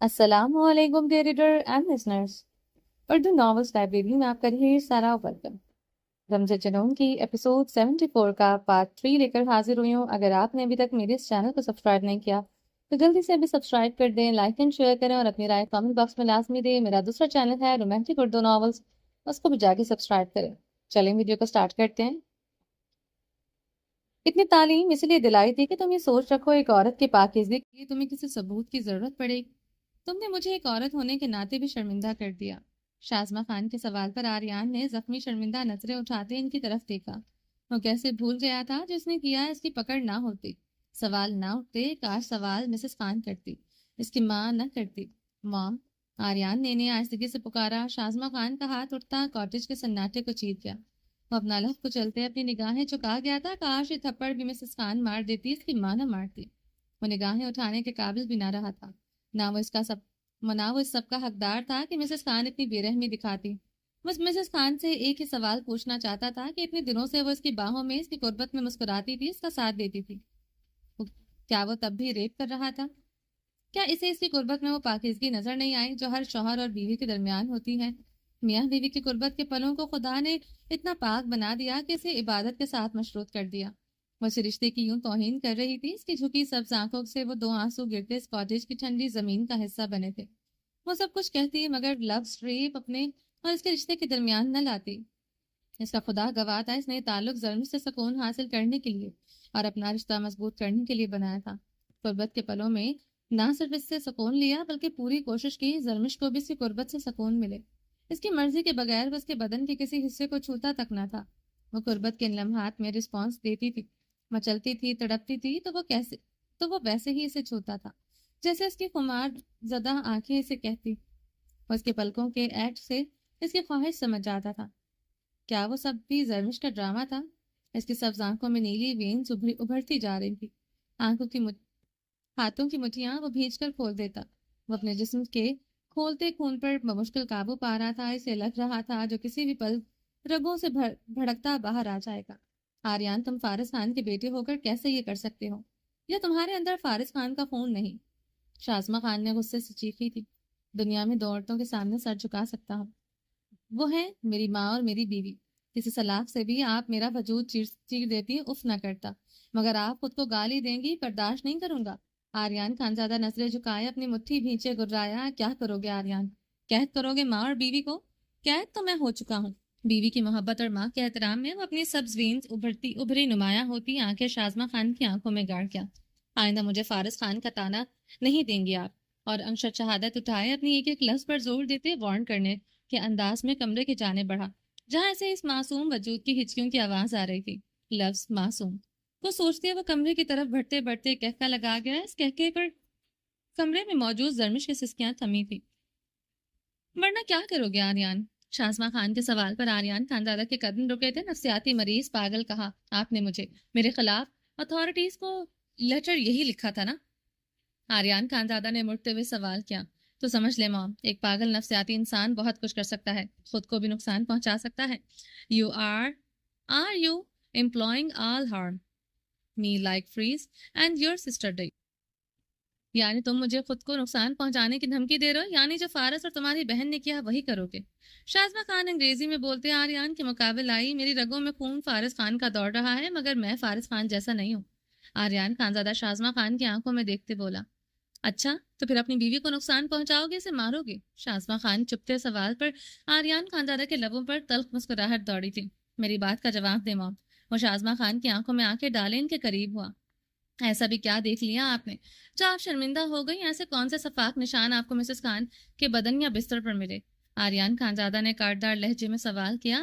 السلام علیکم dear reader and listeners, Urdu novels library میں آپ کا ڈھیر سارا ویلکم۔ رمز جنون کی ایپیسوڈ 74 کا پارٹ 3 لے کر حاضر ہوئی ہوں۔ اگر آپ نے ابھی تک میرے اس چینل کو سبسکرائب نہیں کیا تو جلدی سے ابھی سبسکرائب کر دیں، لائک اینڈ شیئر کریں اور اپنی رائے کامنٹ باکس میں لازمی دیں۔ میرا دوسرا چینل ہے رومانٹک اردو ناولس، اس کو بھی جا کے سبسکرائب کریں۔ چلیں ویڈیو کو سٹارٹ کرتے ہیں۔ اتنی تعلیم اس لیے دلائی تھی کہ تم یہ سوچ رکھو ایک عورت کی پاکیزگی کے لیے تمہیں کسی ثبوت کی ضرورت پڑے گی۔ تم نے مجھے ایک عورت ہونے کے ناطے بھی شرمندہ کر دیا۔ شازمہ خان کے سوال پر آریان نے زخمی شرمندہ نظریں اٹھاتے ان کی طرف دیکھا۔ وہ کیسے بھول گیا تھا جس نے کیا اس کی پکڑ نہ ہوتی، سوال نہ اٹھتے، کاش سوال مسز خان کرتی، اس کی ماں نہ کرتی۔ مام، آریان نے انہیں آہستگی سے پکارا۔ شازمہ خان کا ہاتھ اٹھتا کاٹیج کے سناٹے کو چیر گیا۔ وہ اپنا لفظ کو چلتے اپنی نگاہیں چکا گیا تھا۔ کاش یہ تھپڑ بھی مسز خان مار دیتی، اس کی ماں نہ مارتی۔ وہ نگاہیں اٹھانے کے قابل بھی نہ رہا تھا۔ نہ وہ اس سب کا حقدار تھا کہ مسز خان اتنی بے رحمی دکھاتی۔ بس مسز خان سے ایک ہی سوال پوچھنا چاہتا تھا کہ اتنے دنوں سے وہ اس کی باہوں میں، اس کی قربت میں مسکراتی تھی، اس کا ساتھ دیتی تھی، کیا وہ تب بھی ریپ کر رہا تھا؟ کیا اسے اس کی قربت میں وہ پاکیزگی نظر نہیں آئی جو ہر شوہر اور بیوی کے درمیان ہوتی ہے؟ میاں بیوی کی قربت کے پلوں کو خدا نے اتنا پاک بنا دیا کہ اسے عبادت کے ساتھ مشروط کر دیا۔ وہ اس رشتے کی یوں توہین کر رہی تھی، اس کی جھکی سبز آنکھوں سے وہ دو آنسو گرتے اس کاٹیج کی ٹھنڈی زمین کا حصہ بنے تھے۔ وہ سب کچھ کہتی مگر لفظ ریپ اپنے اور اس کے رشتے کے درمیان نہ لاتی۔ اس کا خدا گواہ تھا، اس نے تعلق ظلم سے سکون حاصل کرنے کے لیے اور اپنا رشتہ مضبوط کرنے کے لیے بنایا تھا۔ قربت کے پلوں میں نہ صرف اس سے سکون لیا بلکہ پوری کوشش کی زرمش کو بھی اس کی قربت سے سکون ملے۔ اس کی مرضی کے بغیر وہ اس کے بدن کے کسی حصے کو چھوتا تک نہ تھا۔ وہ قربت کے ان لمحات میں رسپانس دیتی تھی، مچلتی تھی، تڑپتی تھی تو وہ ویسے ہی اسے چھوتا تھا جیسے اس کی خمار زدہ آنکھیں اسے کہتی۔ وہ اس کے پلکوں کے ایکٹ سے اس کی خواہش سمجھ جاتا تھا۔ کیا وہ سب بھی زرمش کا ڈرامہ تھا؟ اس کی سبز آنکھوں میں نیلی وینز ابھرتی جا رہی تھی، ہاتھوں کی مٹھیاں وہ بھیج کر کھول دیتا۔ وہ اپنے جسم کے کھولتے خون پر بمشکل قابو پا رہا تھا۔ اسے لگ رہا تھا جو کسی بھی پل رگوں سے بھڑکتا باہر آ جائے گا۔ آریان، تم فارس خان کے بیٹے ہو کر کیسے یہ کر سکتے ہو؟ یا تمہارے اندر فارس خان کا خون نہیں؟ شازمہ خان نے غصے سے چیخی تھی۔ دنیا میں دو عورتوں کے سامنے سر جھکا سکتا ہوں، وہ ہیں میری ماں اور میری بیوی۔ کسی سلاخ سے بھی آپ میرا وجود چیر دیتی، اف نہ کرتا، مگر آپ خود کو گالی دیں گی، برداشت نہیں کروں گا۔ آریان خانزادہ نظریں جھکائے اپنی مٹھی بھینچے گرایا۔ کیا کرو گے آریان؟ قید کرو گے ماں اور بیوی کو؟ قید تو میں ہو چکا ہوں۔ بیوی کی محبت اور ماں کے احترام میں وہ اپنی سبز وینز ابھری نمایاں ہوتی آنکھیں شازمہ خان کی آنکھوں میں گاڑ کیا۔ آئندہ مجھے فارس خان کا تانا نہیں دیں گی آپ؟ اور انشر شہادت اٹھائے اپنی ایک ایک لفظ پر زور دیتے وارن کرنے کے انداز میں کمرے کی جانب بڑھا جہاں سے اس معصوم وجود کی ہچکیوں کی آواز آ رہی تھی۔ لفظ معصوم، وہ سوچتے وہ کمرے کی طرف بڑھتے بڑھتے کہکا لگا گیا۔ اس کہکے پر کمرے میں موجود زرمش کی سسکیاں تھمی تھی۔ ورنہ کیا کرو گے آریان؟ شازمہ خان کے سوال پر آریان خانزادہ کے قدم رکے تھے۔ نفسیاتی مریض پاگل کہا، آپ نے مجھے میرے خلاف اتھارٹیز کو لیٹر یہی لکھا تھا نا؟ آریان خانزادہ نے مڑتے ہوئے سوال کیا۔ تو سمجھ لے مام، ایک پاگل نفسیاتی انسان بہت کچھ کر سکتا ہے، خود کو بھی نقصان پہنچا سکتا ہے۔ You are you employing all harm me like freeze and your sister did؟ یعنی تم مجھے خود کو نقصان پہنچانے کی دھمکی دے رہے ہو؟ یعنی جو فارس اور تمہاری بہن نے کیا وہی کرو گے؟ شازمہ خان انگریزی میں بولتے آریان کے مقابل آئی۔ میری رگوں میں خون فارس خان کا دوڑ رہا ہے مگر میں فارس خان جیسا نہیں ہوں۔ آریان خانزادہ شازمہ خان کی آنکھوں میں دیکھتے بولا، اچھا تو پھر اپنی بیوی کو نقصان پہنچاؤ گے، اسے مارو گے؟ شازمہ خان چپتے سوال پر آریان خانزادہ کے لبوں پر تلخ مسکراہٹ دوڑی تھی۔ میری بات کا جواب دے مام۔ وہ شازمہ خان کی آنکھوں میں آنکھیں ڈالے ان کے قریب ہوا۔ ایسا بھی کیا دیکھ لیا آپ نے جو آپ شرمندہ ہو گئی؟ ایسے کون سے صفاق نشان آپ کو مسز خان کے بدن یا بستر پر ملے؟ آریان خانزادہ نے کاٹدار لہجے میں سوال کیا۔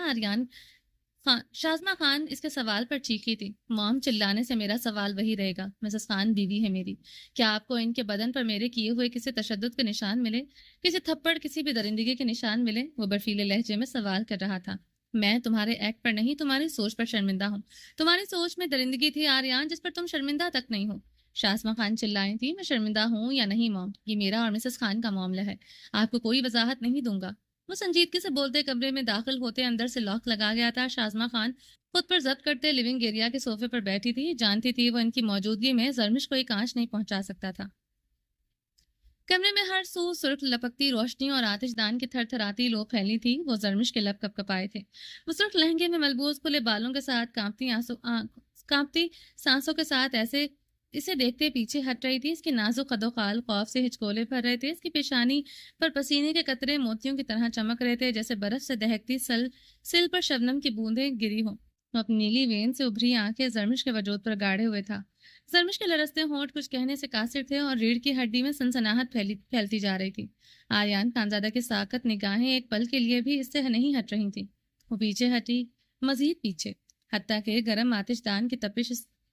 شازمہ خان اس کے سوال پر چیخی تھی، مام چلانے سے میرا سوال وہی رہے گا، مسز خان بیوی ہے میری، کیا آپ کو ان کے بدن پر میرے کیے ہوئے کسی تشدد کے نشان ملے، کسی تھپڑ، کسی بھی درندگی کے نشان ملے؟ وہ برفیلے لہجے میں سوال کر رہا تھا۔ میں تمہارے ایکٹ پر نہیں، تمہاری سوچ پر شرمندہ ہوں۔ تمہاری سوچ میں درندگی تھی آریان جس پر تم شرمندہ تک نہیں ہو۔ شازمہ خان چلائی تھی، میں شرمندہ ہوں یا نہیں مام، یہ میرا اور مسز خان کا معاملہ ہے، آپ کو کوئی وضاحت نہیں دوں گا۔ وہ سنجیدگی سے بولتے کمرے میں داخل ہوتے اندر سے لاک لگا گیا تھا۔ شازمہ خان خود پر ضبط کرتے لیونگ ایریا کے صوفے پر بیٹھی تھی، جانتی تھی وہ ان کی موجودگی میں زرمش کو ایک آنچ نہیں پہنچا سکتا تھا۔ کمرے میں ہر سو سرخ لپکتی روشنی اور آتش دان کی تھر تھراتی لو پھیلی تھی. وہ زرمش کے لب کپ کپائے تھے. وہ سرخ لہنگے میں ملبوس کھلے بالوں کے ساتھ کانپتی سانسوں کے ساتھ ایسے اسے دیکھتے پیچھے ہٹ رہی تھی. اس کے نازک قد و خال خوف سے ہچکولے پھر رہے تھے. اس کی پیشانی پر پسینے کے قطرے موتیوں کی طرح چمک رہے تھے، جیسے برف سے دہکتی سل پر شبنم کی بوندیں گری ہوں. وہ اپنی نیلی وین سے ابھری آنکھیں زرمش کے وجود پر گاڑے ہوئے تھا. زرمش کے لرزتے ہونٹ کچھ کہنے سے قاصر تھے اور ریڑھ کی ہڈی میں سنسناہٹ پھیلتی جا رہی تھی. آریان خانزادہ کی ساکت نگاہیں ایک پل کے لیے بھی اس سے نہیں ہٹ رہی تھیں. وہ پیچھے ہٹی، مزید پیچھے، حتیٰ کہ گرم آتش دان کی تپش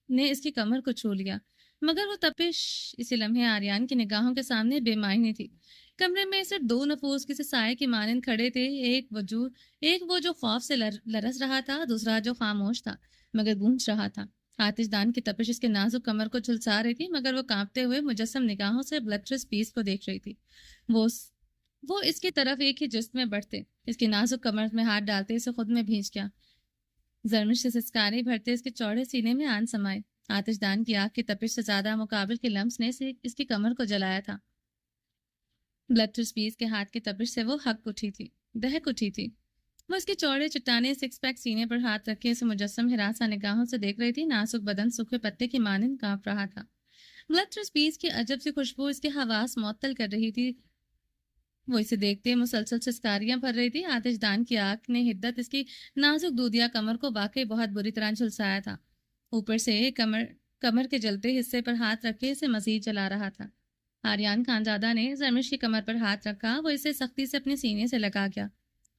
نے اس کی کمر کو چھو لیا. مگر وہ تپش اسی لمحے آریان کی نگاہوں کے سامنے بے معنی تھی. کمرے میں صرف دو نفوس کسی سائے کی مانند کھڑے تھے. ایک وہ جو خوف سے لرز رہا تھا، دوسرا جو خاموش تھا مگر گونج رہا تھا. آتش دان کی تپش اس کے نازک کمر کو جھلسا رہی تھی، مگر وہ کانپتے ہوئے مجسم نگاہوں سے بلٹرس پیس کو دیکھ رہی تھی. وہ اس کی طرف ایک ہی جست میں بڑھتے، اس کی نازک کمر میں ہاتھ ڈالتے اسے خود میں بھینچ گیا. زرمش سے سسکاری بھرتے اس کے چوڑے سینے میں آن سمائے. آتش دان کی آنکھ کی تپش سے زیادہ مقابل کے لمس نے اس کی کمر کو جلایا تھا. بلٹرس پیس کے ہاتھ کی تپش سے وہ دہک اٹھی تھی. وہ اس کے چوڑے چٹانے سکس پیک سینے پر ہاتھ رکھے اسے مجسم ہراساں نگاہوں سے دیکھ رہی تھی. نازک بدن سوکھے پتے کی مانند کانپ رہا تھا. بلٹرس پیس کی عجب سی خوشبو اس کے حواس معطل کر رہی تھی. وہ اسے دیکھتے مسلسل سسکاریاں بھر رہی تھی. آتش دان کی آنکھ نے حدت اس کی نازک دودھیا کمر کو واقعی بہت بری طرح جھلسایا تھا. اوپر سے کمر کے جلتے حصے پر ہاتھ رکھ کے اسے مزید جلا رہا تھا. آریان خانزادہ نے زرمش کی کمر پر ہاتھ رکھا. وہ اسے سختی سے اپنے سینے سے لگا گیا.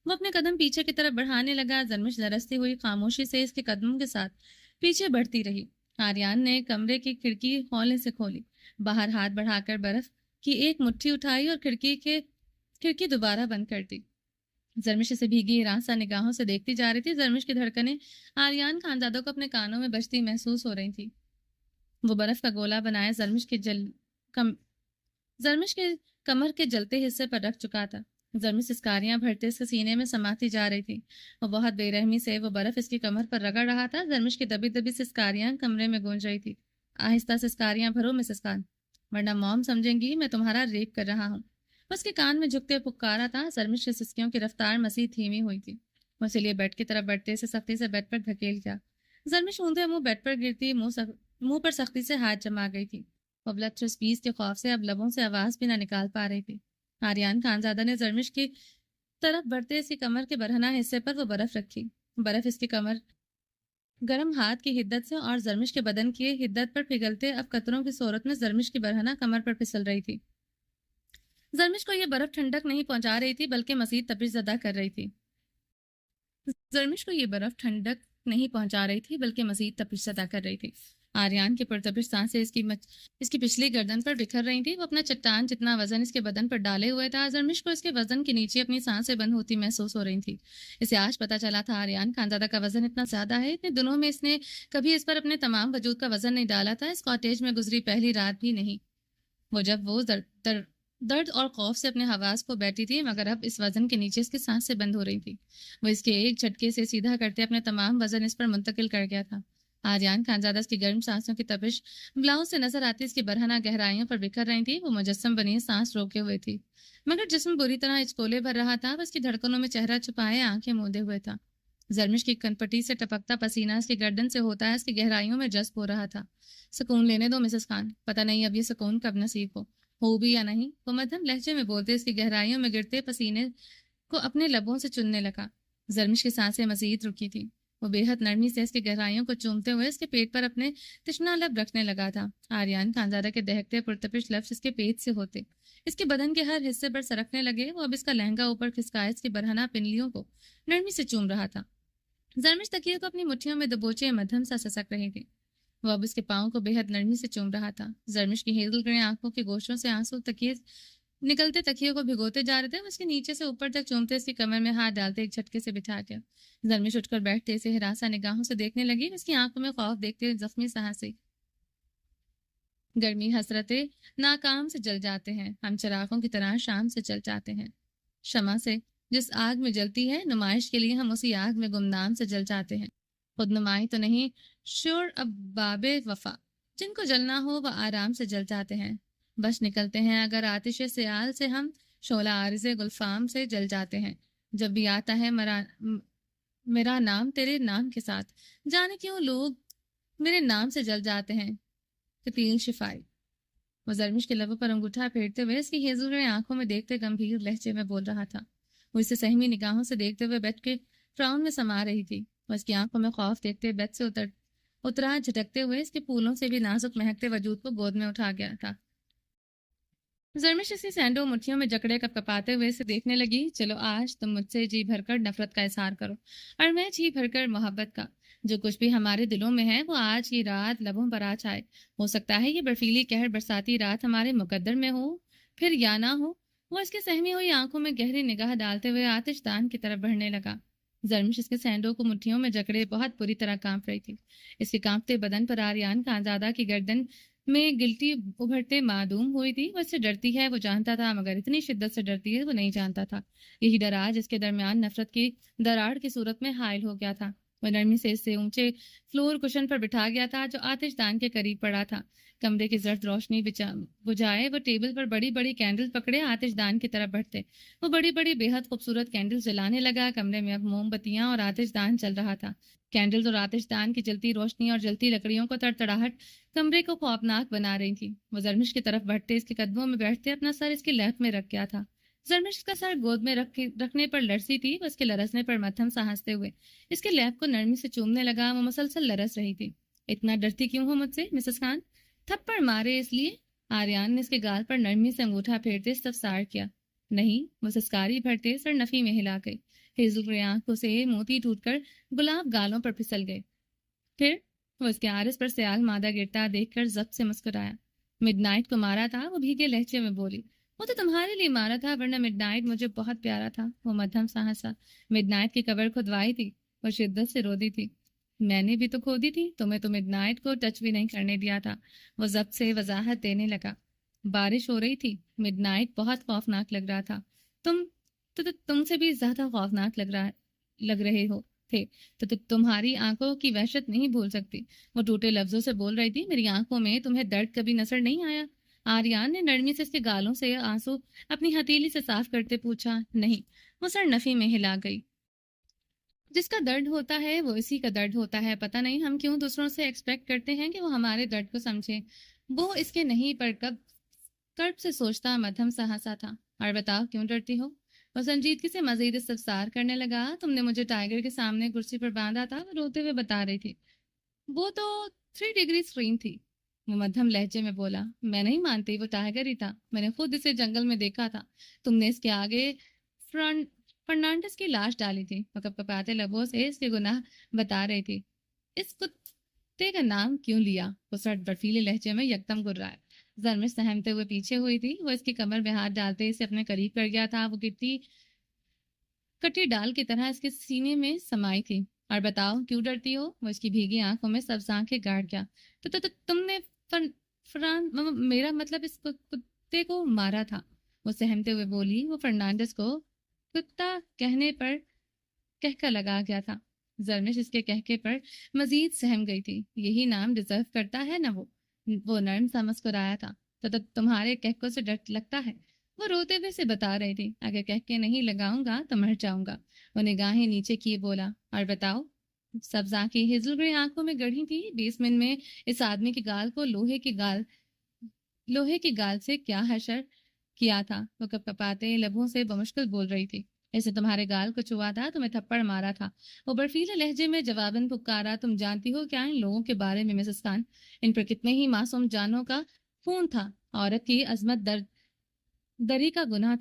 وہ اپنے قدم پیچھے کی طرف بڑھانے لگا. زرمش لرزتی ہوئی خاموشی سے اس کے قدموں کے ساتھ پیچھے بڑھتی رہی. آریان نے کمرے کی کھڑکی ہولے سے کھولی، باہر ہاتھ بڑھا کر برف کی ایک مٹھی اٹھائی اور کھڑکی دوبارہ بند کر دی. زرمش اسے بھیگی ہراساں نگاہوں سے دیکھتی جا رہی تھی. زرمش کی دھڑکنیں آریان خانزادوں کو اپنے کانوں میں بجتی محسوس ہو رہی تھی. وہ برف کا گولا بنائے زرمش کے کمر کے جلتے حصے پر رکھ چکا تھا. زرمش سسکاریاں بھرتے اس کے سینے میں سماتی جا رہی تھی. وہ بہت بے رحمی سے وہ برف اس کی کمر پر رگڑ رہا تھا. زرمش کی دبی دبی سسکاریاں کمرے میں گونج رہی تھی. آہستہ سسکاریاں بھرو مسز خان، ورنہ موم سمجھیں گی میں تمہارا ریپ کر رہا ہوں. اس کے کان میں جھکتے پکارا تھا. زرمش کی سسکیوں کی رفتار مزید دھیمی ہوئی تھی. وہ اسی لیے بیڈ کی طرف بڑھتے سے سختی سے بیڈ پر دھکیل گیا. زرمش اوندھے منہ بیڈ پر گرتی، منہ پر سختی سے ہاتھ جما گئی تھی. وہ بلٹرس پیس کے خوف سے اب لبوں سے آواز بھی نہ نکال پا رہی تھی. آریان خانزادہ نے زرمش کی طرف بڑھتے اس کی کمر کے برہنہ حصے پر وہ برف رکھی. برف اس کی کمر گرم ہاتھ کی حدت سے اور زرمش کے بدن کی حدت پر پگھلتے اب قطروں کی صورت میں زرمش کی برہنہ کمر پر پھسل رہی تھی. زرمش کو یہ برف ٹھنڈک نہیں پہنچا رہی تھی بلکہ مزید تپش زدہ کر رہی تھی. آریان کی پرتپش سانسیں اس کی پچھلی گردن پر بکھر رہی تھی. وہ اپنا چٹان جتنا وزن اس کے بدن پر ڈالے ہوئے تھا. زرمش کو اس کے وزن کے نیچے اپنی سانسیں بند ہوتی محسوس ہو رہی تھی. اسے آج پتا چلا تھا آریان خانزادہ کا وزن اتنا زیادہ ہے. اتنے دنوں میں اس نے کبھی اس پر اپنے تمام وجود کا وزن نہیں ڈالا تھا. اس کاٹیج میں گزری پہلی رات بھی نہیں جب وہ درد اور خوف سے اپنے حواس کو بیٹھی تھی، مگر اب اس وزن کے نیچے اس کی سانسیں بند ہو رہی تھی. وہ اس کے ایک جھٹکے سے سیدھا کرتے اپنے تمام وزن اس پر منتقل کر گیا تھا. آریان خانزادہ اس کی گرم سانسوں کی تپش بلاؤز سے نظر آتی اس کی برہنہ گہرائیوں پر بکھر رہی تھی. وہ مجسم بنی سانس روکے ہوئے تھی، مگر جسم بری طرح اچکولے بھر رہا تھا. وہ اس کی دھڑکنوں میں چہرہ چھپائے آنکھیں موندے ہوئے تھا. زرمش کی کنپٹی سے ٹپکتا پسینہ اس کی گردن سے ہوتا ہے اس کی گہرائیوں میں جذب ہو رہا تھا. سکون لینے دو مسز خان، پتہ نہیں اب یہ سکون کب نصیب ہو بھی یا نہیں. وہ مدھم لہجے میں بولتے اس کی گہرائیوں میں گرتے پسینے کو اپنے لبوں سے چننے لگا. زرمش کی سانسیں مزید رکی تھی. وہ بے حد نرمی سے اس کی گہرائیوں کو چومتے ہوئے اس کے پیٹ پر اپنے تشنا لب رکھنے لگا تھا. آریان خانزادہ کے دہکتے پرتپش لفظ اس کے پیٹ سے ہوتے اس کے بدن کے ہر حصے پر سرکنے لگے. وہ اب اس کا لہنگا اوپر کھسکائے اس کی برہنہ پنڈلیوں کو نرمی سے چوم رہا تھا. زرمش تکیے کو اپنی مٹھیوں میں دبوچے مدھم سا سسک رہی تھی. وہ اب اس کے پاؤں کو بے حد نرمی سے چوم رہا تھا. زرمش کی ہیزل گرے آنکھوں کے گوشوں سے آنسو نکلتے تکیے کو بھگوتے جا رہے تھے. اس کے نیچے سے اوپر تک چومتے اس کی کمر میں ہاتھ ڈالتے ایک جھٹکے سے بٹھا گیا. زرمش اٹھ کر بیٹھتے اسے ہراساں نگاہوں سے دیکھنے لگی. اس کی آنکھوں میں خوف دیکھتے زخمی سانسیں گرمی حسرتیں ناکام سے جل جاتے ہیں. ہم چراغوں کی طرح شام سے جل جاتے ہیں. شمع سے جس آگ میں جلتی ہے نمائش کے لیے ہم اسی آگ میں گمنام سے جل جاتے ہیں. خود نمائی تو نہیں، شور اب باب وفا جن کو جلنا ہو وہ آرام سے جل جاتے ہیں. بس نکلتے ہیں اگر آتش سیال سے ہم شعلہ عارض گلفام سے جل جاتے ہیں. جب بھی آتا ہے میرا نام تیرے نام کے ساتھ، جانے کیوں لوگ میرے نام سے جل جاتے ہیں. فتیل شفائی. وہ زرمش کے لبوں پر انگوٹھا پھیرتے ہوئے اس کی ہیزل گرے آنکھوں میں دیکھتے گمبھیر لہجے میں بول رہا تھا. وہ اسے سہمی نگاہوں سے دیکھتے ہوئے بیٹھ کے فراؤن میں سما رہی تھی. وہ اس کی آنکھوں میں خوف دیکھتے بیت سے اترا جھٹکتے ہوئے اس کے پھولوں سے بھی نازک مہکتے وجود کو گود میں اٹھا گیا تھا. زرمش اسی سینڈو مٹھیوں میں جکڑے کپ کپاتے ہوئے اسے دیکھنے لگی. چلو آج تم مجھ سے جی بھر کر نفرت کا اظہار کرو اور میں جی بھر کر محبت کا. جو کچھ بھی ہمارے دلوں میں ہے وہ آج کی رات لبوں پر آ جائے. ہو سکتا ہے یہ برفیلی قہر برساتی رات ہمارے مقدر میں ہو پھر یا نہ ہو. وہ اس کے سہمی ہوئی آنکھوں میں گہری نگاہ ڈالتے ہوئے آتش دان کی طرف بڑھنے لگا. زرمش اس کے سینڈو کو مٹھیوں میں جکڑے بہت بری طرح کانپ رہی تھی. اس کے کانپتے بدن پر آریان خانزادہ کی گردن میں گلٹی ابھرتے معدوم ہوئی تھی. وہ اس سے ڈرتی ہے وہ جانتا تھا، مگر اتنی شدت سے ڈرتی ہے وہ نہیں جانتا تھا. یہی ڈر آج اس کے درمیان نفرت کی دراڑ کی صورت میں حائل ہو گیا تھا. وہ نرمی سے اس سے اونچے فلور کشن پر بٹھا گیا تھا جو آتش دان کے قریب پڑا تھا. کمرے کی زرد روشنی بجائے وہ ٹیبل پر بڑی بڑی کینڈل پکڑے آتش دان کی طرف بڑھتے. وہ بڑی بڑی بے حد خوبصورت کینڈل جلانے لگا. کمرے میں اب موم بتیاں اور آتش دان چل رہا تھا. کینڈلز اور آتش دان کی جلتی روشنی اور جلتی لکڑیوں کو تڑتڑاہٹ کمرے کو خوفناک بنا رہی تھی. وہ زرمش کی طرف بڑھتے اس کے قدموں میں بیٹھتے اپنا سر اس کی لہت میں رکھ گیا تھا. زرمش کا سر گود میں رکھنے پر لرزی تھی. وہ اس کے لرزنے پر مدھم سا ہنستے ہوئے اس کے لیب کو نرمی سے چومنے لگا. وہ مسلسل لرز رہی تھی. اتنا ڈرتی کیوں ہو مجھ سے مسز خان؟ تھپڑ مارے اس لیے؟ آریان نے اس کے گال پر نرمی سے انگوٹھا پھیرتے استفسار کیا. نہیں. وہ سسکاری بھرتے سر نفی میں ہلا گئی. ہیزل گرے آنکھوں سے موتی ٹوٹ کر گلاب گالوں پر پھسل گئے. پھر وہ اس کے عارض پر سیال مادہ گرتا دیکھ کر ضبط سے مسکرایا. مڈ نائٹ کو مارا تھا؟ وہ بھیگے لہجے میں بولی. وہ تو تمہارے لیے مارا تھا ورنہ مڈ نائٹ مجھے بہت پیارا تھا. وہ مدھم سا ہنسا. مڈ نائٹ کی قبر کھدوائی تھی. وہ شدت سے رو دی تھی. میں نے بھی تو کھودی تھی. تمہیں تو مڈ نائٹ کو ٹچ بھی نہیں کرنے دیا تھا. وہ ضبط سے وضاحت دینے لگا. بارش ہو رہی تھی. مڈ نائٹ بہت خوفناک لگ رہا تھا. تم سے بھی زیادہ خوفناک لگ رہے ہو تھے. تو تمہاری آنکھوں کی وحشت نہیں بھول سکتی. وہ ٹوٹے لفظوں سے بول رہی تھی. میری آنکھوں میں تمہیں درد کبھی نظر نہیں آیا؟ آریان نے نرمی سے اس کے گالوں سے آنسو اپنی ہتھیلی سے صاف کرتے پوچھا. نہیں. وہ سر نفی میں ہلا گئی. جس کا درد ہوتا ہے وہ اسی کا درد ہوتا ہے. پتہ نہیں ہم کیوں دوسروں سے ایکسپیکٹ کرتے ہیں کہ وہ ہمارے درد کو سمجھیں. وہ اس کے نہیں پر کرب سے سوچتا مدھم سا ہنسا تھا. اور بتاؤ کیوں ڈرتی ہو؟ وہ سنجیدگی سے مزید استفسار کرنے لگا. تم نے مجھے ٹائیگر کے سامنے کرسی پر باندھا تھا. وہ روتے ہوئے بتا رہی تھی. وہ تو 3 ڈگری اسکرین تھی. وہ مدھم لہجے میں بولا. میں نہیں مانتی. وہ ٹائیگر ہی تھا. میں نے خود اسے جنگل میں دیکھا تھا. تم نے اس کے آگے فرنانڈس کی لاش ڈالی تھی. وہ کپکپاتے لبوں سے اس کے گناہ بتا رہی تھی. اس کتے کا نام کیوں لیا؟ وہ سرد برفیلے لہجے میں یکدم گررایا. زرمش سہمتے ہوئے پیچھے ہوئی تھی. وہ اس کی کمر میں ہاتھ ڈالتے اسے اپنے قریب کر گیا تھا. وہ کٹی ڈال کی طرح اس کے سینے میں سمائی تھی. اور بتاؤ کیوں ڈرتی ہو؟ وہ اس کی بھیگی آنکھوں میں سبز آنکھیں گاڑ گیا. تو تم نے میرا مطلب اس کتے کو مارا تھا. وہ سہمتے ہوئے بولی. وہ فرنانڈس کو کتا کہنے پر کہکا لگا گیا تھا. زرمش اس کے کہکے پر مزید سہم گئی تھی. یہی نام ڈیزرو کرتا ہے نا. وہ نرم سا مسکرایا تھا. تو تمہارے کہکوں سے ڈر لگتا ہے؟ وہ روتے ہوئے سے بتا رہی تھی. اگر کہکے نہیں لگاؤں گا تو مر جاؤں گا. وہ نگاہیں نیچے کیے بولا. اور بتاؤ. سبز آنکھیں ہیزل گرے آنکھوں میں گڑھی تھی. بیسمنٹ میں اس آدمی کے گال کو لوہے کی گال سے کیا حشر کیا تھا. وہ کپکپاتے لبوں سے بمشکل بول رہی تھی. اسے تمہارے گال کو چھوا تھا. تمہیں تھپڑ مارا تھا. وہ برفیلے لہجے میں جواباً پکارا. تم جانتی ہو کیا ان لوگوں کے بارے میں مسز خان؟ ان پر کتنے ہی معصوم جانوں کا خون تھا. عورت کی عصمت دری کا گناہ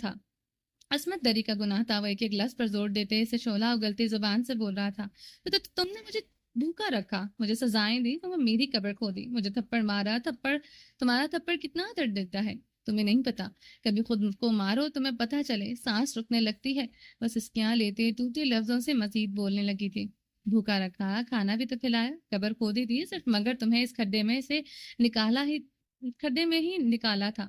تھا. وہ ایک لفظ پر زور دیتے اسے شعلہ اگلتی زبان سے بول رہا تھا. تو تم نے مجھے بھوکا رکھا. مجھے سزائیں دی. تمہیں میری قبر کھودی. مجھے تھپڑ مارا. تمہارا تھپڑ کتنا درد دیتا ہے تمہیں نہیں پتا. کبھی خود کو مارو تمہیں پتہ چلے. سانس رکنے لگتی ہے. بس سسکیاں لیتے ٹوٹے لفظوں سے مزید بولنے لگی تھی. بھوکا رکھا. کھانا بھی تو کھلایا. قبر کھودی تھی صرف مگر تمہیں اس کھڈے میں ہی نکالا تھا.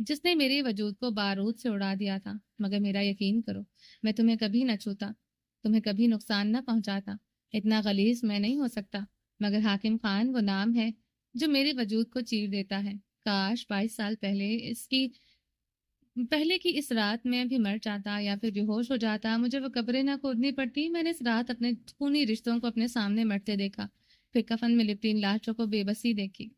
جس نے میرے وجود کو بارود سے اڑا دیا تھا، مگر میرا یقین کرو، میں تمہیں کبھی نہ چھوتا، تمہیں کبھی نقصان نہ پہنچاتا، اتنا غلیظ میں نہیں ہو سکتا، مگر حاکم خان وہ نام ہے جو میرے وجود کو چیر دیتا ہے۔ کاش 22 سال پہلے کی اس رات میں بھی مر جاتا یا پھر بے ہوش ہو جاتا، مجھے وہ قبریں نہ کھودنی پڑتی۔ میں نے اس رات اپنے خونی رشتوں کو اپنے سامنے مرتے دیکھا، پھر کفن میں لپٹی ان لاشوں کو بے بسی دیکھی۔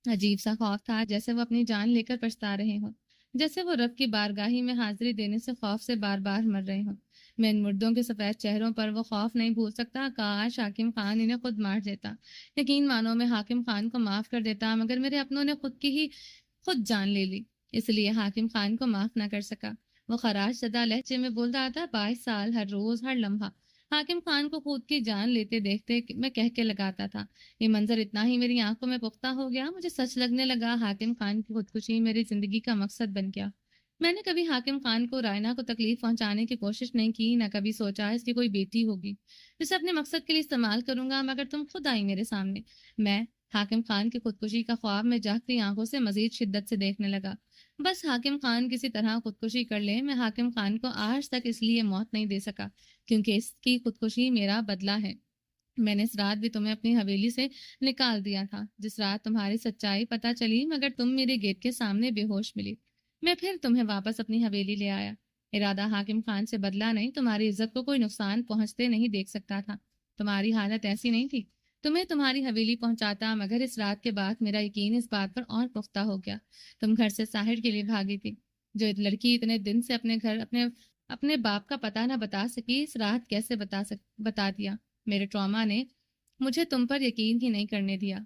عجیب سا خوف تھا، جیسے وہ اپنی جان لے کر پچھتا رہے ہوں، جیسے وہ رب کی بارگاہی میں حاضری دینے سے خوف سے بار بار مر رہے ہوں۔ میں ان مردوں کے سفید چہروں پر وہ خوف نہیں بھول سکتا۔ کاش حاکم خان انہیں خود مار دیتا، یقین مانو میں حاکم خان کو معاف کر دیتا، مگر میرے اپنوں نے خود جان لے لی، اس لیے حاکم خان کو معاف نہ کر سکا۔ وہ خراش زدہ لہجے میں بول رہا تھا، 22 سال، ہر روز، ہر لمحہ حاکم خان کو خود کی جان لیتے دیکھتے میں کہہ کے لگاتا تھا۔ یہ منظر اتنا ہی میری آنکھوں میں پختہ ہو گیا، مجھے سچ لگنے لگا، حاکم خان کی خودکشی میری زندگی کا مقصد بن گیا۔ میں نے کبھی حاکم خان کو، رائنا کو تکلیف پہنچانے کی کوشش نہیں کی، نہ کبھی سوچا اس کی کوئی بیٹی ہوگی جسے اپنے مقصد کے لیے استعمال کروں گا، مگر تم خود آئی میرے سامنے۔ میں حاکم خان کی خودکشی کا خواب میں جاگتی آنکھوں سے مزید شدت سے دیکھنے لگا۔ بس حاکم خان کسی طرح خودکشی کر لے۔ میں حاکم خان کو آج تک اس لیے موت نہیں دے سکا کیونکہ اس کی خودکشی میرا بدلہ ہے۔ میں نے اس رات بھی تمہیں اپنی حویلی سے نکال دیا تھا، جس رات تمہاری سچائی پتہ چلی، مگر تم میرے گیٹ کے سامنے بے ہوش ملی۔ میں پھر تمہیں واپس اپنی حویلی لے آیا۔ ارادہ حاکم خان سے بدلہ نہیں، تمہاری عزت کو کوئی نقصان پہنچتے نہیں دیکھ سکتا تھا۔ تمہاری حالت ایسی نہیں تھی، تمہیں تمہاری حویلی پہنچاتا، مگر اس رات کے بعد میرا یقین اس بات پر اور پختہ ہو گیا۔ تم گھر سے ساحر کے لیے بھاگی تھی۔ جو لڑکی اتنے دن سے اپنے گھر اپنے باپ کا پتہ نہ بتا سکی، اس رات کیسے بتا دیا؟ میرے ٹراما نے مجھے تم پر یقین ہی نہیں کرنے دیا۔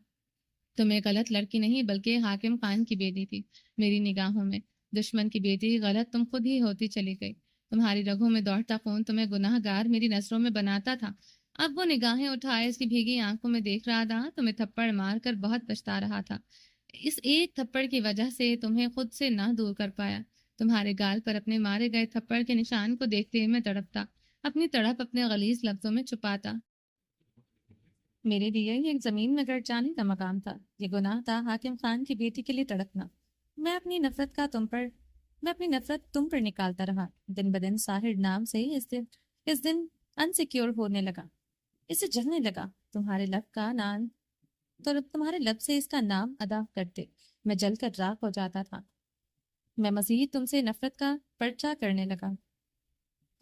تم ایک غلط لڑکی نہیں بلکہ حاکم خان کی بیٹی تھی، میری نگاہوں میں دشمن کی بیٹی۔ غلط تم خود ہی ہوتی چلی گئی۔ تمہاری رگوں میں دوڑتا خون تمہیں گناہ گار میری نظروں میں بناتا تھا۔ اب وہ نگاہیں اٹھائے اس کی بھیگی آنکھوں میں دیکھ رہا تھا، تمہیں تھپڑ مار کر بہت پچھتا رہا تھا۔ اس ایک تھپڑ کی وجہ سے تمہیں خود سے نہ دور کر پایا۔ تمہارے گال پر اپنے مارے گئے تھپڑ کے نشان کو دیکھتے ہوئے میں تڑپتا، اپنی تڑپ اپنے غلیظ لفظوں میں چھپاتا۔ میرے لیے یہ ایک زمین میں گڑ جانے کا مقام تھا، یہ گناہ تھا حاکم خان کی بیٹی کے لیے تڑپنا۔ میں اپنی نفرت تم پر نکالتا رہا، دن بدن ساحر نام سے اس دن انسیکیور ہونے لگا، اسے جلنے لگا۔ تمہارے لب سے اس کا نام ادا کرتے میں جل کر راکھ ہو جاتا تھا۔ میں مزید تم سے نفرت کا پرچہ کرنے لگا۔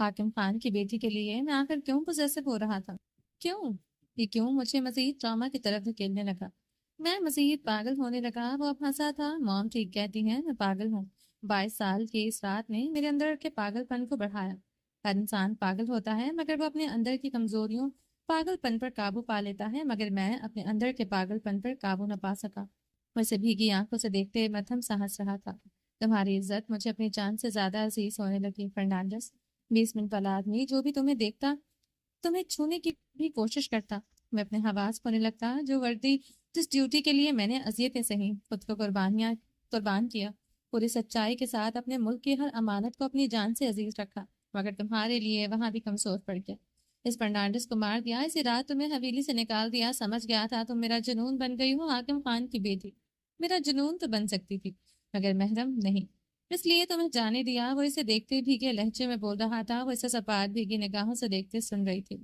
حاکم خان کی بیٹی کے لیے میں آخر کیوں پوزیسو ہو رہا تھا؟ کیوں مجھے مزید ڈرامہ کی طرف دھکیلنے لگا؟ میں مزید پاگل ہونے لگا۔ وہ اب ہنسا تھا۔ موم ٹھیک کہتی ہیں، میں پاگل ہوں۔ 22 سال کی اس رات نے میرے اندر کے پاگل پن کو بڑھایا۔ ہر انسان پاگل ہوتا ہے مگر وہ اپنے اندر کی کمزوریوں پاگل پن پر قابو پا لیتا ہے، مگر میں اپنے اندر کے پاگل پن پر قابو نہ پا سکا۔ وہ اسے بھیگی آنکھوں سے دیکھتے مدھم سا ہنس رہا تھا۔ تمہاری عزت مجھے اپنی جان سے زیادہ عزیز ہونے لگی فرنانڈس۔ 20 منٹ والا آدمی جو بھی تمہیں دیکھتا تمہیں چھونے کی بھی کوشش کرتا۔ میں اپنے حواس کھونے لگتا۔ جس ڈیوٹی کے لیے میں نے اذیتیں سہی، خود کو قربان کیا، پوری سچائی کے ساتھ اپنے ملک کی ہر امانت کو اپنی جان سے عزیز رکھا، مگر تمہارے لیے وہاں بھی کمزور پڑ گیا۔ اس فرنانڈس کو مار دیا، اسی رات تمہیں حویلی سے نکال دیا۔ سمجھ گیا تھا تم میرا جنون بن گئی ہو، حاکم خان کی بیٹی۔ میرا جنون تو بن سکتی تھی مگر محرم نہیں، اس لیے تمہیں جانے دیا۔ وہ اسے دیکھتے بھیگے لہجے میں بول رہا تھا، وہ اسے سپاٹ بھیگی نگاہوں سے دیکھتے سن رہی تھی۔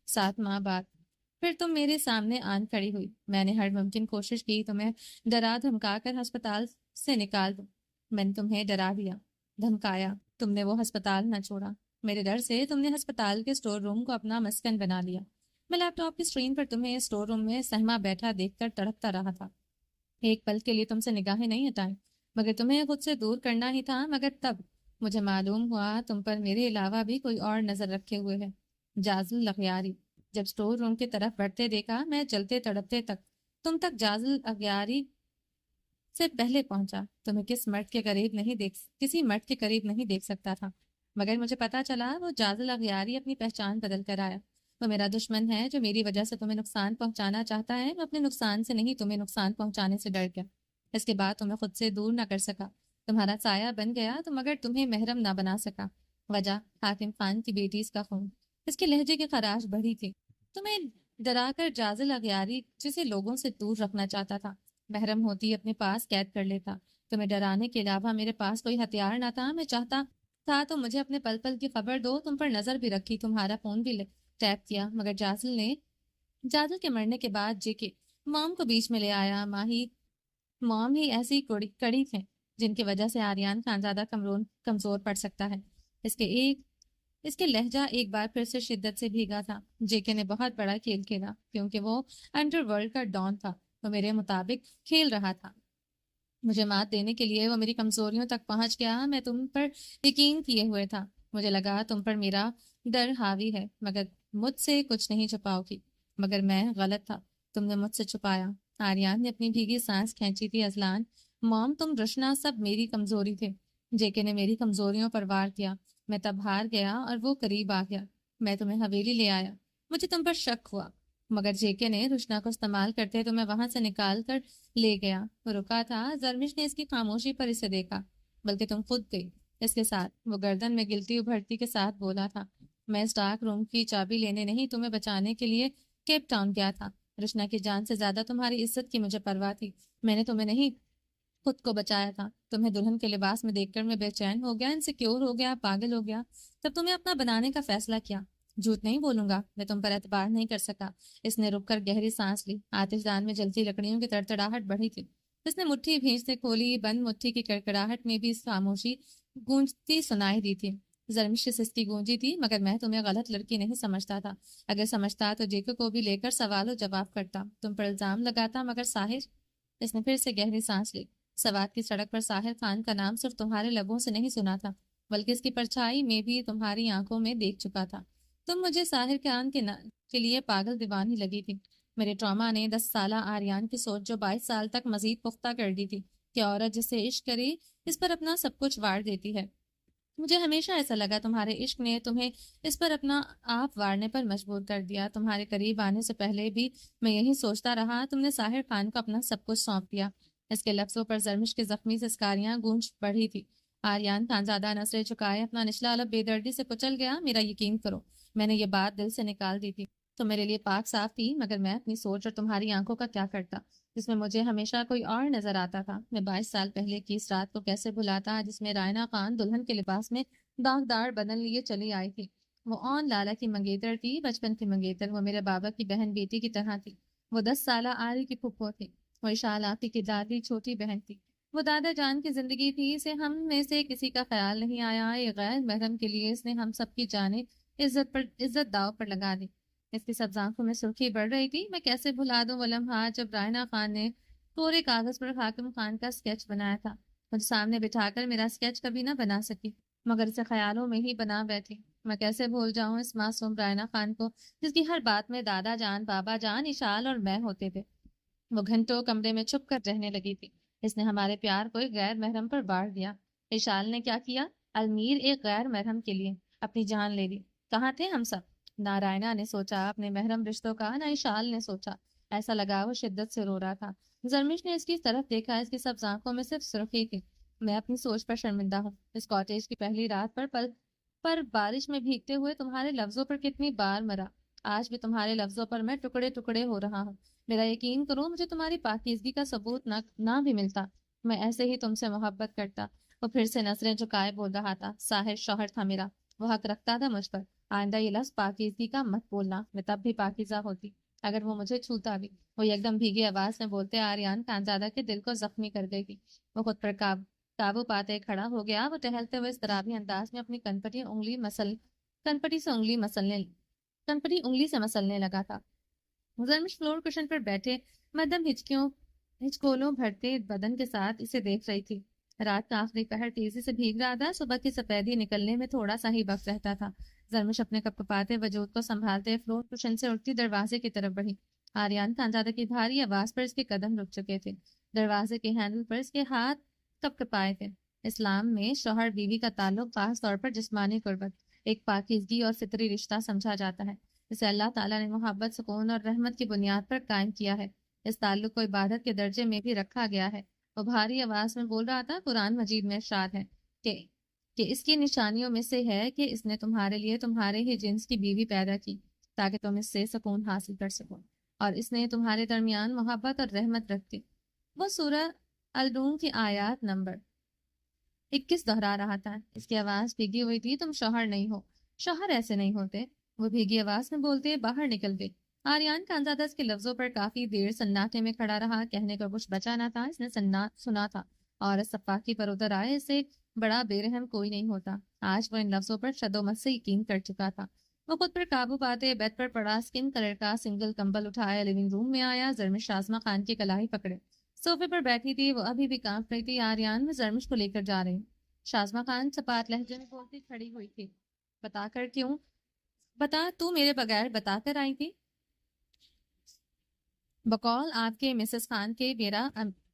7 ماہ بعد پھر تم میرے سامنے آن کھڑی ہوئی۔ میں نے ہر ممکن کوشش کی تمہیں ڈرا دھمکا کر ہسپتال سے نکال دوں۔ میں نے تمہیں ڈرا دیا، دھمکایا، تم نے وہ ہسپتال نہ چھوڑا۔ میرے ڈر سے تم نے ہسپتال کے اسٹور روم کو اپنا مسکن بنا لیا۔ میں لیپ ٹاپ کی اسکرین پر تمہیں اسٹور روم میں سہما بیٹھا دیکھ کر تڑپتا رہا تھا۔ ایک پل کے لیے تم سے نگاہیں نہیں ہٹائیں، مگر تمہیں خود سے دور کرنا ہی تھا۔ مگر تب مجھے معلوم ہوا تم پر میرے علاوہ بھی کوئی اور نظر رکھے ہوئے ہے، جازل اغیاری۔ جب اسٹور روم کی طرف بڑھتے دیکھا، میں چلتے تڑپتے تم تک جازل اغیاری سے پہلے پہنچا۔ تمہیں کسی مرد کے قریب نہیں دیکھ سکتا تھا، مگر مجھے پتا چلا وہ جازل اغیاری اپنی پہچان بدل کر آیا۔ وہ میرا دشمن ہے جو میری وجہ سے تمہیں نقصان پہنچانا چاہتا ہے۔ میں اپنے نقصان سے نہیں، تمہیں نقصان پہنچانے سے ڈر گیا۔ اس کے بعد تمہیں خود سے دور نہ کر سکا، تمہارا سایہ بن گیا تو مگر تمہیں محرم نہ بنا سکا۔ وجہ حاکم خان کی بیٹی، اس کا خون۔ اس کے لہجے کی خراش بڑھی تھی۔ تمہیں ڈرا کر جازل اغیاری جسے لوگوں سے دور رکھنا چاہتا تھا، محرم ہوتی اپنے پاس قید کر لیتا۔ تمہیں ڈرانے کے علاوہ میرے پاس کوئی ہتھیار نہ تھا. میں چاہتا تھا تو مجھے اپنے پل پل کی خبر دو. تم پر نظر بھی رکھی, تمہارا فون بھی ٹیپ کیا, مگر جازل کے مرنے کے بعد جے کے مام کو بیچ میں لے آیا. مام ہی ایسی کڑی تھے جن کی وجہ سے آریان خانزادہ کمزور پڑ سکتا ہے. اس کے لہجہ ایک بار پھر سے شدت سے بھیگا تھا. جے کے نے بہت بڑا کھیل کھیلا کیونکہ وہ انڈر ورلڈ کا ڈان تھا. وہ میرے مطابق کھیل رہا تھا. مجھے مات دینے کے لیے وہ میری کمزوریوں تک پہنچ گیا. میں تم پر یقین کیے ہوئے تھا. مجھے لگا تم پر میرا ڈر حاوی ہے, مگر مجھ سے کچھ نہیں چھپاؤ گی. مگر میں غلط تھا, تم نے مجھ سے چھپایا. آریان نے اپنی بھیگی سانس کھینچی تھی. اذلان, موم, تم رشنا سب میری کمزوری تھے. جے کے نے میری کمزوریوں پر وار کیا. میں تب ہار گیا اور وہ قریب آ گیا. میں تمہیں حویلی لے آیا. مجھے تم پر شک ہوا, مگر جے کے نے رشنا کو استعمال کرتے تو میں وہاں سے نکال کر لے گیا. وہ رکا تھا. زرمش نے اس کی خاموشی پر اسے دیکھا. بلکہ تم خود گئی اس کے ساتھ. وہ گردن میں گلتی ابھرتی کے ساتھ بولا تھا. میں اس ڈارک روم کی چابی لینے نہیں, تمہیں بچانے کے لیے کیپ ٹاؤن گیا تھا. رشنا کی جان سے زیادہ تمہاری عزت کی مجھے پرواہ تھی. میں نے تمہیں نہیں, خود کو بچایا تھا. تمہیں دلہن کے لباس میں دیکھ کر میں بے چین ہو گیا, انسیکیور ہو گیا, پاگل ہو گیا. تب تمہیں اپنا بنانے کا فیصلہ کیا. جھوٹ نہیں بولوں گا, میں تم پر اعتبار نہیں کر سکا. اس نے رک کر گہری سانس لی. آتش دان میں جلتی لکڑیوں کی تڑتڑاہٹ بڑھی تھی. اس نے مٹھی بھینچ سے کھولی. بند مٹھی کی کڑکڑاہٹ میں بھی خاموشی گونجتی سنائی دی تھی. زرمش کی سستی گونجی تھی. مگر میں تمہیں غلط لڑکی نہیں سمجھتا تھا. اگر سمجھتا تو جیکو کو بھی لے کر سوال و جواب کرتا, تم پر الزام لگاتا. مگر ساحر, اس نے پھر سے گہری سانس لی. سوات کی سڑک پر ساحر خان کا نام صرف تمہارے لبوں سے نہیں سنا تھا, بلکہ اس کی پرچھائی میں بھی تمہاری آنکھوں میں دیکھ چکا تھا. تم مجھے ساحر خان کے لیے پاگل دیوانی لگی تھی. میرے ٹراما نے 10 سالہ آریان کی سوچ جو 22 سال تک مزید پختہ کر دی تھی کہ عورت جسے عشق کرے اس پر اپنا سب کچھ وار دیتی ہے. مجھے ہمیشہ ایسا لگا تمہارے عشق نے تمہیں اس پر اپنا آپ وارنے پر مجبور کر دیا. تمہارے قریب آنے سے پہلے بھی میں یہی سوچتا رہا. تم نے ساحر خان کو اپنا سب کچھ سونپ دیا. اس کے لفظوں پر زرمش کی زخمی سسکاریاں گونج بڑھی تھی. آریان خانزادہ نظریں چکائے اپنا نچلا لب بے دردی سے کچل گیا. میرا یقین کرو, میں نے یہ بات دل سے نکال دی تھی. تو میرے لیے پاک صاف تھی. مگر میں اپنی سوچ اور تمہاری آنکھوں کا کیا کرتا, جس میں مجھے ہمیشہ کوئی اور نظر آتا تھا. میں 22 سال پہلے کی اس رات کو کیسے بھلاتا جس میں رائنا خان دلہن کے لباس میں داغدار بدن لیے چلی آئی تھی. وہ اون لالا کی منگیتر تھی, بچپن کی منگیتر. وہ میرے بابا کی بہن بیٹی کی طرح تھی. وہ 10 سالہ آری کی پھپھو تھی. وہ اشال آپی کی دادی چھوٹی بہن تھی. وہ دادا جان کی زندگی تھی. اسے ہم میں سے کسی کا خیال نہیں آیا. یہ غیر محرم کے لیے اس نے ہم سب کی جانیں عزت داؤ پر لگا دی. اس کی سب آنکھوں میں سرخی بڑھ رہی تھی. میں کیسے بھلا دوں وہ لمحات جب رائنا خان نے پورے کاغذ پر حاکم خان کا اسکیچ بنایا تھا. مجھے سامنے بٹھا کر میرا اسکیچ کبھی نہ بنا سکی, مگر اسے خیالوں میں ہی بنا بیٹھی. میں کیسے بھول جاؤں اس معصوم رائنا خان کو, جس کی ہر بات میں دادا جان, بابا جان, اشال اور میں ہوتے تھے. وہ گھنٹوں کمرے میں چھپ کر رہنے لگی تھی. اس نے ہمارے پیار کو ایک غیر محرم پر بار دیا. اشال نے کیا کیا؟ المیر ایک غیر محرم کے لیے اپنی جان لے لی. کہاں تھے ہم سب؟ نہ رائنا نے سوچا اپنے محرم رشتوں کا, نہ اشال نے سوچا. ایسا لگا وہ شدت سے رو رہا تھا. زرمش نے اس کی طرف دیکھا. اس کی سب آنکھوں میں صرف سرخی تھی. میں اپنی سوچ پر شرمندہ ہوں. اس کاٹیج کی پہلی رات پر بارش میں بھیگتے ہوئے تمہارے لفظوں پر کتنی بار مرا. آج بھی تمہارے لفظوں پر میں ٹکڑے ٹکڑے ہو رہا ہوں. میرا یقین کرو, مجھے تمہاری پاکیزگی کا ثبوت نہ بھی ملتا, میں ایسے ہی تم سے محبت کرتا. وہ پھر سے نظریں جھکائے بول رہا تھا. ساحر شوہر تھا میرا, وہ حق رکھتا تھا مجھ پر. آئندہ یہ لفظ پاکیزگی کا مت بولنا. میں تب بھی پاکیزہ ہوتی اگر وہ مجھے چھوتا بھی. وہ یکدم بھیگی آواز میں بولتے آریان خانزادہ کے دل کو زخمی کر دے گی. وہ خود پر قابو پاتے کھڑا ہو گیا. وہ ٹہلتے ہوئے اضطرابی انداز میں اپنی کنپٹی انگلی سے مسلنے لگا تھا. زرمش فلور کشن پر بیٹھے مدم ہچکولوں بھرتے بدن کے ساتھ اسے دیکھ رہی تھی. رات کا آخری پہر تیزی سے بھیگ رہا تھا. صبح کی سفیدی نکلنے میں تھوڑا سا ہی وقت رہتا تھا. زرمش اپنے کپکپاتے وجود کو سنبھالتے فلور کشن سے اٹھتی دروازے کی طرف بڑھی. آریان خانزادہ کی بھاری آواز پر اس کے قدم رک چکے تھے. دروازے کے ہینڈل پر اس کے ہاتھ کپکپائے تھے. اسلام میں شوہر بیوی کا تعلق خاص طور پر جسمانی قربت, ایک پاکیزگی اور فطری رشتہ سمجھا جاتا ہے. اسے اللہ تعالیٰ نے محبت, سکون اور رحمت کی بنیاد پر قائم کیا ہے. اس تعلق کو عبادت کے درجے میں بھی رکھا گیا ہے. وہ بھاری آواز میں بول رہا تھا. قرآن مجید میں ارشاد ہے کہ اس کی نشانیوں میں سے ہے کہ اس نے تمہارے لیے تمہارے ہی جنس کی بیوی پیدا کی تاکہ تم اس سے سکون حاصل کر سکو, اور اس نے تمہارے درمیان محبت اور رحمت رکھ دی. وہ سورہ الروم کی آیات نمبر 21 دہرا رہا تھا۔ اس کی آواز بھیگی ہوئی تھی، تم شوہر نہیں ہو، شوہر ایسے نہیں ہوتے۔ وہ بھیگی آواز میں بولتے باہر نکل گئی۔ آریان خانزادہ اس کے لفظوں پر کافی دیر سناٹے میں کھڑا رہا، کہنے کو کچھ بچا نہ تھا۔ اس نے سنا تھا اور صفاقی پر اتر آئے، اسے بڑا بے رحم کوئی نہیں ہوتا۔ آج وہ ان لفظوں پر شد و مت سے یقین کر چکا تھا۔ وہ خود پر قابو پاتے بیڈ پر پڑا اسکن کلر کا سنگل کمبل اٹھایا، لیونگ روم میں آیا، زرمش شازمہ خان کی کلائی پکڑے صوفے پر بیٹھی تھی، وہ ابھی بھی کانپ رہی تھی۔ آریان میں زرمش کو لے کر جا رہے۔ شازمہ خان چپات لہجے میں بولتی کھڑی ہوئی تھی۔ بتا کر کیوں؟ بتا، تو میرے بغیر بتا کر آئی تھی؟ بقول آپ کے مسز خان کے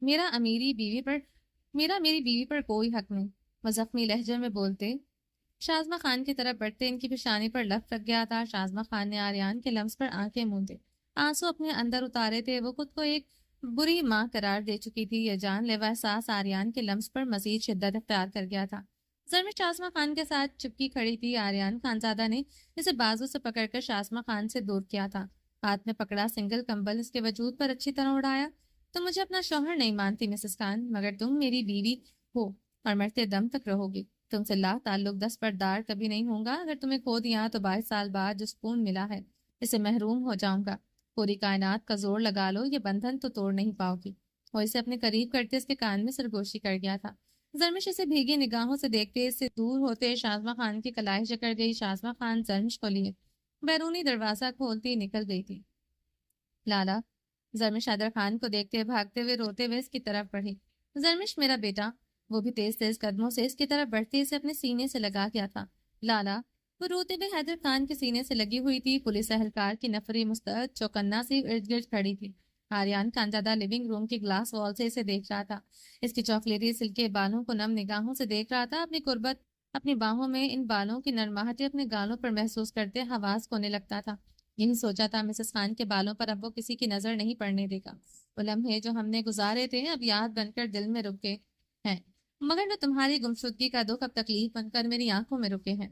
میرا میری بیوی پر کوئی حق نہیں، وہ زخمی لہجے میں بولتے۔ شازمہ خان کی طرف بڑھتے ان کی پیشانی پر لفظ لگ گیا تھا۔ شازمہ خان نے آریان کے لمس پر آنکھیں موندے، آنسو اپنے اندر اتارے تھے۔ وہ خود کو ایک بری ماں قرار دے چکی تھی، یہ جان لیوا احساس آریان کے لمس پر مزید شدت اختیار کر گیا تھا۔ زرمش شازمہ خان کے ساتھ چپکی کھڑی تھی۔ آریان خانزادہ نے اسے بازو سے پکڑ کر شازمہ خان سے دور کیا تھا، ہاتھ میں پکڑا سنگل کمبل اس کے وجود پر اچھی طرح اڑایا۔ تم مجھے اپنا شوہر نہیں مانتی مسز خان، مگر تم میری بیوی ہو اور مرتے دم تک رہو گی۔ تم سے لا تعلق دستبردار کبھی نہیں ہوں گا۔ اگر تمہیں کھو دیا تو 22 سال بعد جو سکون ملا ہے اسے محروم ہو جاؤں گا۔ پوری کائنات کا زور لگا لو، یہ بندھن تو توڑ نہیں پاؤ گی۔ وہ اسے اپنے قریب کرتے اس کے کان میں سرگوشی کر گیا تھا۔ زرمش اسے بھیگی نگاہوں سے دیکھتے اس سے دور ہوتے شازمہ خان کی کلائی جکڑ گئی۔ شازمہ خان زرمش کو لیے بیرونی دروازہ کھولتی نکل گئی تھی۔ لالا، زرمش حیدر خان کو دیکھتے بھاگتے ہوئے روتے ہوئے اس کی طرف بڑھی۔ زرمش میرا بیٹا، وہ بھی تیز تیز قدموں سے اس کی طرف بڑھتے اسے اپنے سینے سے لگا گیا تھا۔ لالا، وہ روتے ہوئے حیدر خان کے سینے سے لگی ہوئی تھی۔ پولیس اہلکار کی نفری مستعد چوکنا سی ارد گرد کھڑی تھی۔ آریان خانزادہ لیونگ روم کی گلاس وال سے اسے دیکھ رہا تھا، اس کی چاکلیٹی سلکے بالوں کو نم نگاہوں سے دیکھ رہا تھا۔ اپنی قربت اپنی باہوں میں ان بالوں کی نرماہٹیں اپنے گالوں پر محسوس کرتے حواس کھونے لگتا تھا۔ یہی سوچا تھا مسز خان کے بالوں پر اب وہ کسی کی نظر نہیں پڑنے دے گا۔ وہ لمحے جو ہم نے گزارے تھے اب یاد بن کر دل میں رکے ہیں، مگر وہ تمہاری گمشدگی کا دکھ اب تکلیف بن کر میری آنکھوں میں رکے ہیں۔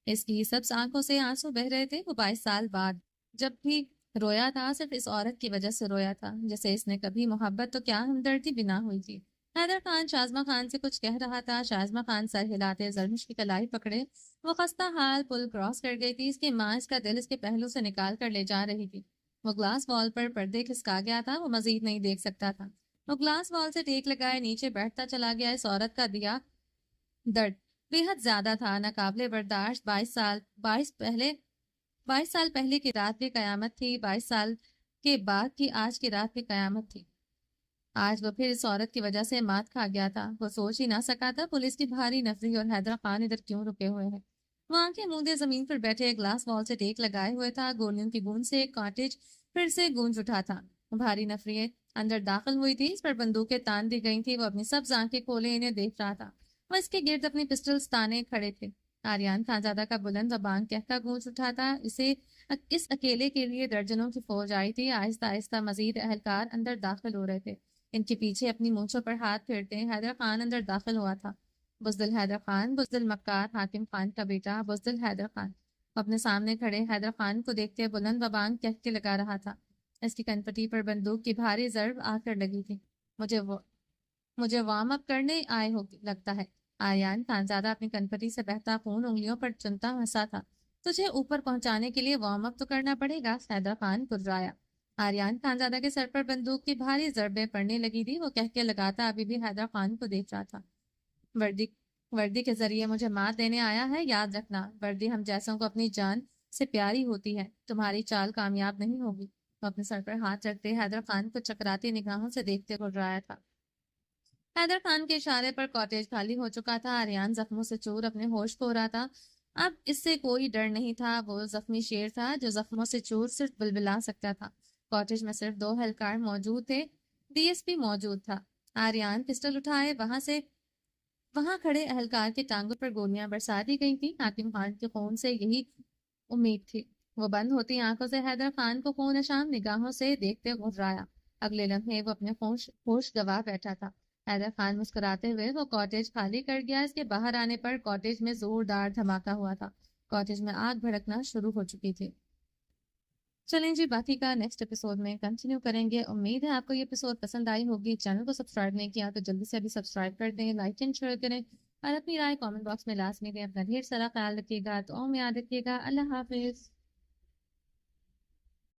اس کی سب آنکھوں سے آنسو بہ رہے تھے۔ وہ 22 سال بعد جب بھی رویا تھا صرف اس عورت کی وجہ سے رویا تھا جسے اس نے کبھی محبت تو کیا ہمدردی بنا ہوئی تھی۔ حیدر خان شازمہ خان سے کچھ کہہ رہا تھا۔ شازمہ خان سر ہلاتے زرمش کی کلائی پکڑے وہ خستہ حال پل کراس کر گئی تھی۔ اس کی ماں اس کا دل اس کے پہلو سے نکال کر لے جا رہی تھی۔ وہ گلاس وال پر پردے کھسکا گیا تھا، وہ مزید نہیں دیکھ سکتا تھا۔ وہ گلاس وال سے ٹیک لگائے نیچے بیٹھتا چلا گیا۔ اس عورت کا دیا درد بے حد زیادہ تھا، ناقابل برداشت۔ 22 سال پہلے کی رات بھی قیامت تھی، 22 سال کے بعد کی آج کی رات بھی قیامت تھی۔ آج وہ پھر اس عورت کی وجہ سے مات کھا گیا تھا۔ وہ سوچ ہی نہ سکا تھا پولیس کی بھاری نفری اور حیدر خان ادھر کیوں رکے ہوئے ہیں۔ وہ آنکھیں موندے زمین پر بیٹھے گلاس وال سے ٹیک لگائے ہوئے تھا۔ گولیوں کی گونج سے ایک کاٹیج پھر سے گونج اٹھا تھا۔ بھاری نفری اندر داخل ہوئی تھی، اس پر بندوقیں تان دی گئی تھی۔ وہ اپنی سبز آنکھیں کھولے انہیں دیکھ رہا تھا۔ وہ اس کے گرد اپنی پسٹلز تانے کھڑے تھے۔ آریان خانزادہ کا بلند و بانگ کہتا گونج اٹھا تھا۔ اس اکیلے کے لیے درجنوں کی فوج آئی تھی۔ آہستہ آہستہ مزید اہلکار اندر داخل ہو رہے تھے، ان کے پیچھے اپنی مونچھوں پر ہاتھ پھیرتے حیدر خان اندر داخل ہوا تھا۔ بزدل حیدر خان، بزدل مکار حاکم خان کا بیٹا، بزدل حیدر خان۔ وہ اپنے سامنے کھڑے حیدر خان کو دیکھتے بلند و بانگ کہہ کے لگا رہا تھا۔ اس کی کنپٹی پر بندوق کی بھاری ضرب آ کر لگی تھی۔ مجھے وارم اپ کرنے آئے ہو لگتا ہے۔ آریان خانزادہ اپنی کنپٹی سے بہتا خون انگلیوں پر چنتا ہنسا تھا۔ تجھے اوپر پہنچانے کے لیے وارم اپ تو کرنا پڑے گا، حیدر خان گررایا۔ آریان خانزادہ کے سر پر بندوق کی بھاری ضربیں پڑنے لگی تھی۔ وہ کہہ کے لگاتا ابھی بھی حیدر خان کو دیکھ رہا تھا۔ وردی کے ذریعے مجھے مات دینے آیا ہے، یاد رکھنا وردی ہم جیسوں کو اپنی جان سے پیاری ہوتی ہے، تمہاری چال کامیاب نہیں ہوگی۔ وہ اپنے سر پر ہاتھ رکھتے حیدر خان کو چکراتی نگاہوں سے دیکھتے گررایا تھا۔ حیدر خان کے اشارے پر کاٹیج خالی ہو چکا تھا۔ آریان زخموں سے چور اپنے ہوش کھو رہا تھا۔ اب اس سے کوئی ڈر نہیں تھا، وہ زخمی شیر تھا جو زخموں سے چور صرف بلبلا سکتا تھا۔ کاٹیج میں صرف 2 اہلکار موجود تھے، ڈی ایس پی موجود تھا۔ آریان پسٹل اٹھائے وہاں کھڑے اہلکار کی ٹانگوں پر گولیاں برسا دی گئی تھی۔ حاکم خان کے خون سے یہی امید تھی۔ وہ بند ہوتی آنکھوں سے حیدر خان کو خون اشام نگاہوں سے دیکھتے گھبرایا۔ اگلے لمحے وہ اپنے ہوش گوا بیٹھا تھا۔ حیدر خان مسکراتے ہوئے وہ کاٹیج خالی کر گیا۔ اس کے باہر آنے پر کاٹیج میں زوردار دھماکہ ہوا تھا۔ کاٹیج میں آگ بھڑکنا شروع ہو چکی تھی۔ چلیں جی، باقی کا نیکسٹ ایپیسوڈ میں کنٹینیو کریں گے. امید ہے آپ کو یہ ایپیسوڈ پسند آئی ہوگی. چینل کو سبسکرائب نہیں کیا تو جلدی سے ابھی سبسکرائب کر دیں, لائک اینڈ شیئر کریں, اور اپنی رائے کامنٹ باکس میں لازمی دیں. اپنا ڈھیر سارا خیال رکھیے گا, دعاؤں میں یاد رکھیے گا. اللہ حافظ.